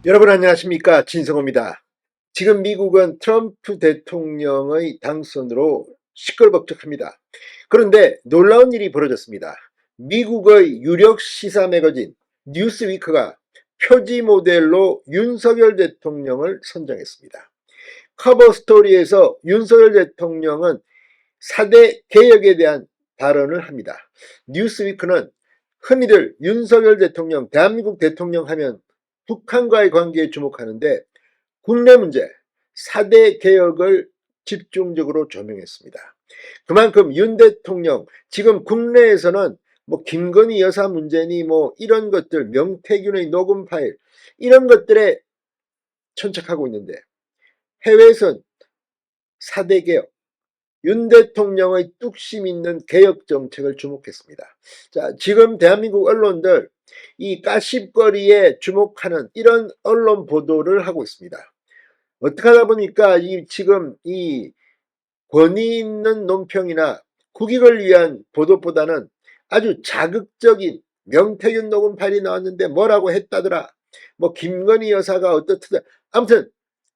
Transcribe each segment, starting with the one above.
여러분 안녕하십니까, 진성호입니다. 지금 미국은 트럼프 대통령의 당선으로 시끌벅적합니다. 그런데 놀라운 일이 벌어졌습니다. 미국의 유력 시사 매거진 뉴스위크가 표지 모델로 윤석열 대통령을 선정했습니다. 커버 스토리에서 윤석열 대통령은 4대 개혁에 대한 발언을 합니다. 뉴스위크는 흔히들 윤석열 대통령, 대한민국 대통령 하면 북한과의 관계에 주목하는데 국내 문제 4대 개혁을 집중적으로 조명했습니다. 그만큼 윤 대통령 지금 국내에서는 뭐 김건희 여사 문제니 뭐 이런 것들, 명태균의 녹음 파일 이런 것들에 천착하고 있는데 해외에선 4대 개혁, 윤 대통령의 뚝심 있는 개혁 정책을 주목했습니다. 자, 지금 대한민국 언론들 이 까십거리에 주목하는 이런 언론 보도를 하고 있습니다. 어떻게 하다 보니까 지금 이 권위 있는 논평이나 국익을 위한 보도보다는 아주 자극적인 명태균 녹음 파일이 나왔는데 뭐라고 했다더라, 뭐 김건희 여사가 어떻다, 아무튼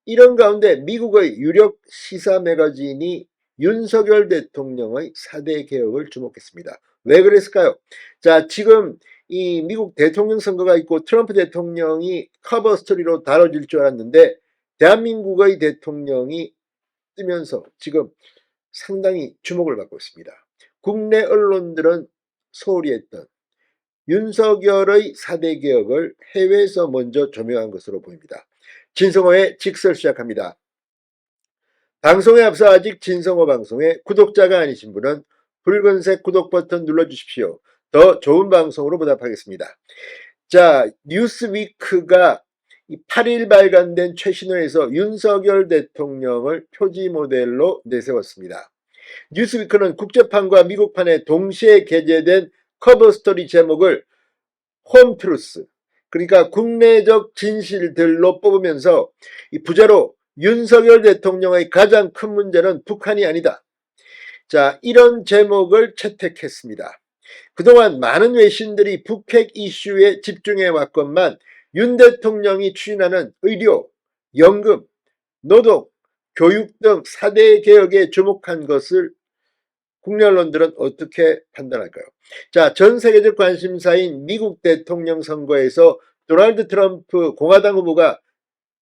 이런 가운데 미국의 유력 시사 매거진이 윤석열 대통령의 4대 개혁을 주목했습니다. 왜 그랬을까요? 자, 지금 이 미국 대통령 선거가 있고 트럼프 대통령이 커버 스토리로 다뤄질 줄 알았는데 대한민국의 대통령이 뜨면서 지금 상당히 주목을 받고 있습니다. 국내 언론들은 소홀히 했던 윤석열의 4대 개혁을 해외에서 먼저 조명한 것으로 보입니다. 진성호의 직설 시작합니다. 방송에 앞서 아직 진성호 방송의 구독자가 아니신 분은 붉은색 구독 버튼 눌러주십시오. 더 좋은 방송으로 보답하겠습니다. 자, 뉴스위크가 8일 발간된 최신호에서 윤석열 대통령을 표지 모델로 내세웠습니다. 뉴스위크는 국제판과 미국판에 동시에 게재된 커버 스토리 제목을 홈트루스, 그러니까 국내적 진실들로 뽑으면서 이 부제로 윤석열 대통령의 가장 큰 문제는 북한이 아니다. 자, 이런 제목을 채택했습니다. 그동안 많은 외신들이 북핵 이슈에 집중해 왔건만 윤 대통령이 추진하는 의료, 연금, 노동, 교육 등 4대 개혁에 주목한 것을 국내 언론들은 어떻게 판단할까요? 자, 전 세계적 관심사인 미국 대통령 선거에서 도널드 트럼프 공화당 후보가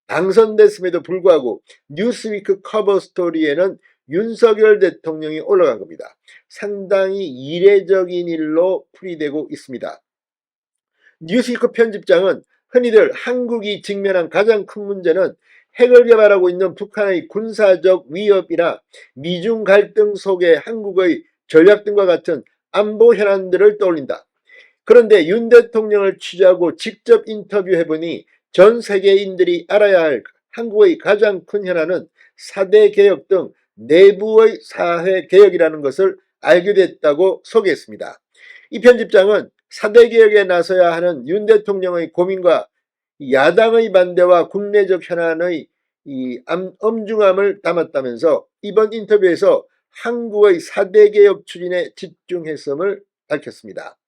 당선됐음에도 불구하고 뉴스위크 커버 스토리에는 윤석열 대통령이 올라간 겁니다. 상당히 이례적인 일로 풀이되고 있습니다. 뉴스위크 편집장은 흔히들 한국이 직면한 가장 큰 문제는 핵을 개발하고 있는 북한의 군사적 위협이나 미중 갈등 속에 한국의 전략 등과 같은 안보 현안들을 떠올린다. 그런데 윤 대통령을 취재하고 직접 인터뷰해보니 전 세계인들이 알아야 할 한국의 가장 큰 현안은 4대 개혁 등 내부의 사회 개혁이라는 것을 알게 됐다고 소개했습니다. 이 편집장은 4대 개혁에 나서야 하는 윤 대통령의 고민과 야당의 반대와 국내적 현안의 엄중함을 담았다면서 이번 인터뷰에서 한국의 4대 개혁 추진에 집중했음을 밝혔습니다.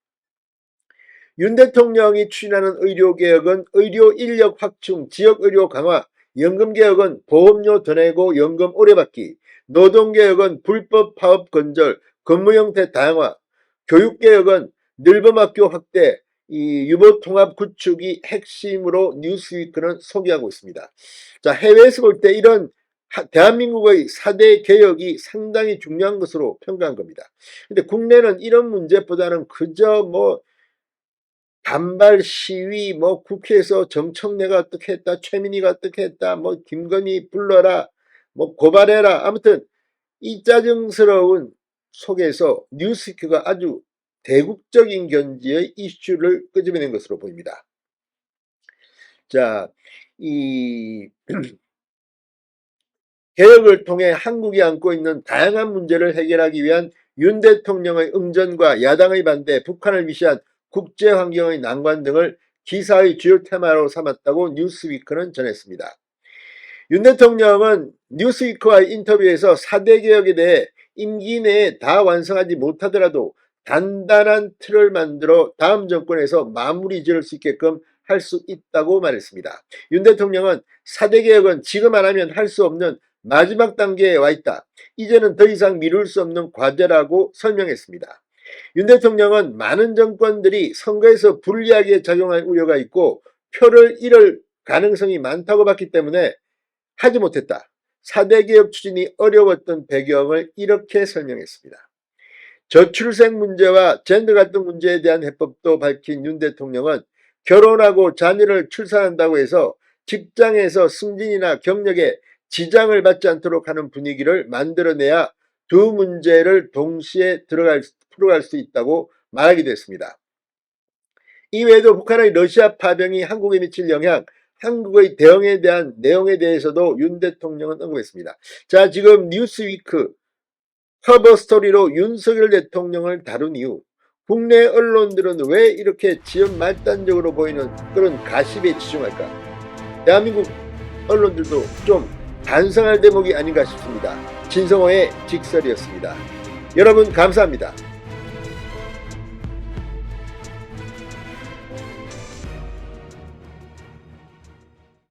윤 대통령이 추진하는 의료개혁은 의료 인력 확충, 지역의료 강화, 연금개혁은 보험료 더 내고 연금 오래 받기, 노동개혁은 불법 파업 건절, 근무 형태 다양화, 교육개혁은 늘봄학교 확대, 이 유보통합 구축이 핵심으로 뉴스위크는 소개하고 있습니다. 자, 해외에서 볼 때 이런 대한민국의 4대 개혁이 상당히 중요한 것으로 평가한 겁니다. 근데 국내는 이런 문제보다는 그저 뭐 반발 시위, 뭐 국회에서 정청래가 어떻게 했다, 최민희가 어떻게 했다, 뭐 김건희 불러라, 뭐 고발해라, 아무튼 이 짜증스러운 속에서 뉴스위크가 아주 대국적인 견지의 이슈를 끄집어낸 것으로 보입니다. 자, 이 개혁을 통해 한국이 안고 있는 다양한 문제를 해결하기 위한 윤 대통령의 응전과 야당의 반대, 북한을 위시한 국제환경의 난관 등을 기사의 주요 테마로 삼았다고 뉴스위크는 전했습니다. 윤 대통령은 뉴스위크와의 인터뷰에서 4대 개혁에 대해 임기 내에 다 완성하지 못하더라도 단단한 틀을 만들어 다음 정권에서 마무리 지을 수 있게끔 할 수 있다고 말했습니다. 윤 대통령은 4대 개혁은 지금 안 하면 할 수 없는 마지막 단계에 와 있다. 이제는 더 이상 미룰 수 없는 과제라고 설명했습니다. 윤 대통령은 많은 정권들이 선거에서 불리하게 작용할 우려가 있고 표를 잃을 가능성이 많다고 봤기 때문에 하지 못했다. 4대 개혁 추진이 어려웠던 배경을 이렇게 설명했습니다. 저출생 문제와 젠더 갈등 문제에 대한 해법도 밝힌 윤 대통령은 결혼하고 자녀를 출산한다고 해서 직장에서 승진이나 경력에 지장을 받지 않도록 하는 분위기를 만들어내야 두 문제를 동시에 풀어갈 수 있다고 말하기도 했습니다. 이외에도 북한의 러시아 파병이 한국에 미칠 영향, 한국의 대응에 대한 내용에 대해서도 윤 대통령은 언급했습니다. 자, 지금 뉴스위크 커버 스토리로 윤석열 대통령을 다룬 이유, 국내 언론들은 왜 이렇게 지연 말단적으로 보이는 그런 가십에 치중할까? 대한민국 언론들도 좀 반성할 대목이 아닌가 싶습니다. 진성호의 직설이었습니다. 여러분 감사합니다.